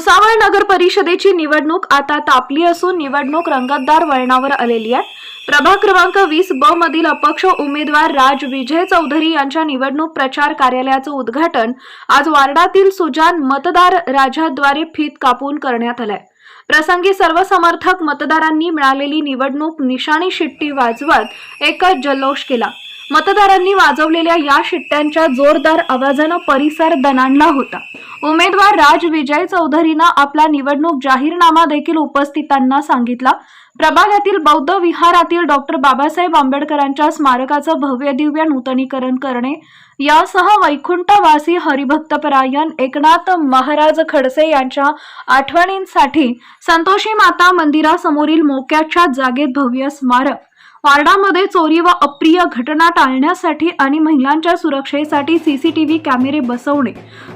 भुसावळ नगर परिषदेची निवडणूक आता तापली असून निवडणूक रंगतदार वळणावर आलेली आहे। प्रभाग क्रमांक 20 ब मधील अपक्ष उमेदवार राज विजय चौधरी यांच्या निवडणूक प्रचार कार्यालयाचं उद्घाटन आज वार्डातील सुजान मतदार राजाद्वारे फीत कापून करण्यात आलंय। प्रसंगी सर्व समर्थक मतदारांनी मिळालेली निवडणूक निशाणी शिट्टी वाजवत एकच जल्लोष केला। मतदारांनी वाजवलेल्या या शिट्ट्यांच्या जोरदार आवाजाने परिसर दणाणला होता। उमेदवार राज विजय चौधरीने आपला निवडणूक जाहीरनामा देखील उपस्थितांना सांगितला। प्रभागातील बौद्ध विहारातील डॉक्टर बाबासाहेब आंबेडकरांच्या स्मारकाचं भव्य दिव्य नूतनीकरण करणे यासह वैकुंठवासी हरिभक्तपरायण एकनाथ महाराज खडसे यांच्या आठवणींसाठी संतोषी माता मंदिरासमोरील मोक्याच्या जागेत भव्य स्मारक, वार्डामध्ये चोरी व अप्रिय घटना टाळण्यासाठी आणि महिलांच्या सुरक्षेसाठी सीसीटीव्ही कॅमेरे बसवणे,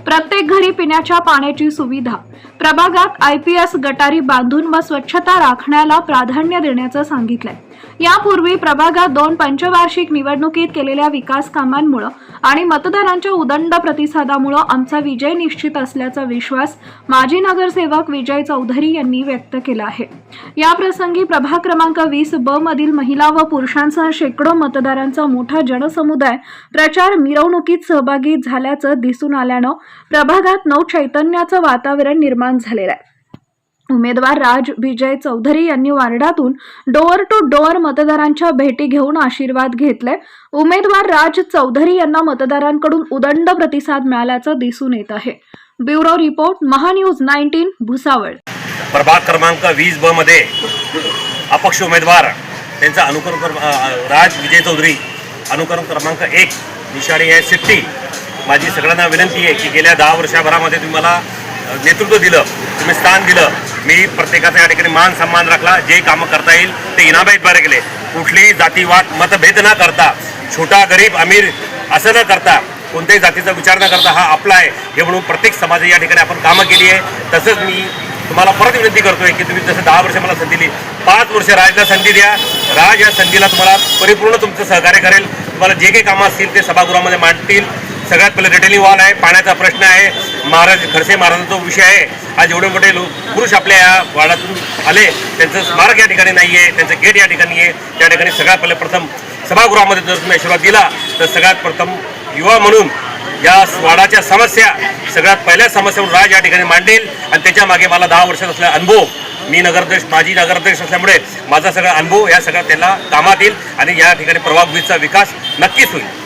प्रत्येक घरी पिण्याच्या पाण्याची सुविधा, प्रभागात आयपीएस गटारी बांधून व स्वच्छता राखण्याला प्राधान्य देण्याचं सांगितलंय। यापूर्वी प्रभागात 2 पंचवार्षिक निवडणुकीत केलेल्या विकास कामांमुळे आणि मतदारांच्या उदंड प्रतिसादामुळे आमचा विजय निश्चित असल्याचा विश्वास माजी नगरसेवक विजय चौधरी यांनी व्यक्त केला आहे। या प्रसंगी प्रभाग क्रमांक 20 ब मधील महिला व पुरुषांसह शेकडो मतदारांचा मोठा जनसमुदाय प्रचार मिरवणुकीत सहभागी झाल्याचं दिसून आल्यानं प्रभागात नवचैतन्याचं वातावरण निर्माण झालेलं आहे। उमेदवार राज विजय चौधरी यांनी वार्डातून डोअर टू डोअर मतदारांच्या भेटी घेऊन आशीर्वाद घेतले। उमेदवार राज चौधरी यांना मतदारांकडून उदंड प्रतिसाद मिळाल्याचं दिसून येत आहे। Bureau report Mahanews 19 Bhusawal. प्रभाग क्रमांक 20 ब मध्ये अपक्ष उमेदवार त्यांचा अनुक्रम राज विजय चौधरी अनुक्रम क्रमांक 1 निशाणी आहे शिट्टी। माझी सगळ्यांना विनंती आहे की गेल्या 10 वर्षाभरामध्ये तुम्ही मला नेतृत्व दिलं, तुम्ही स्थान दिलं, मी प्रत्येकाचा या ठिकाणी मान सन्मान राखला, जे कामं करता येईल ते इनामाद्वारे केले। कुठलीही जातीवाद मतभेद न करता, छोटा गरीब अमीर असं न करता, कोणत्याही जातीचा विचार न करता हा आपला आहे हे म्हणून प्रत्येक समाजाची या ठिकाणी आपण कामं केली आहे। तसंच मी तुम्हाला परत विनंती करतोय की तुम्ही जसं 10 वर्ष मला संधी दिली, 5 वर्ष राजला संधी द्या। राज या संधीला तुम्हाला परिपूर्ण तुमचं सहकार्य करेल। तुम्हाला जे काही कामं असतील ते सभागृहामध्ये मांडतील। सगळ्यात पहिले रिटेलिंग वॉल आहे, पाण्याचा प्रश्न आहे, महाराज खडसे महाराजांचा विषय आहे। आज एवढे मोठे पुरुष आपल्या या वाड्यातून आले, त्यांचं स्मारक या ठिकाणी नाही आहे, त्यांचं गेट या ठिकाणी आहे। त्या ठिकाणी सगळ्यात पहिले प्रथम सभागृहामध्ये जर तुम्ही आशीर्वाद दिला तर सगळ्यात प्रथम युवा म्हणून या वाडाच्या समस्या सगळ्यात पहिल्या समस्या राज या ठिकाणी मांडेल आणि त्याच्या मागे मला 10 वर्षात असलेला अनुभव, मी नगराध्यक्ष माजी नगराध्यक्ष असल्यामुळे माझा सगळा अनुभव या सगळ्या त्याला कामात येईल आणि या ठिकाणी प्रभाग 20चा विकास नक्कीच होईल।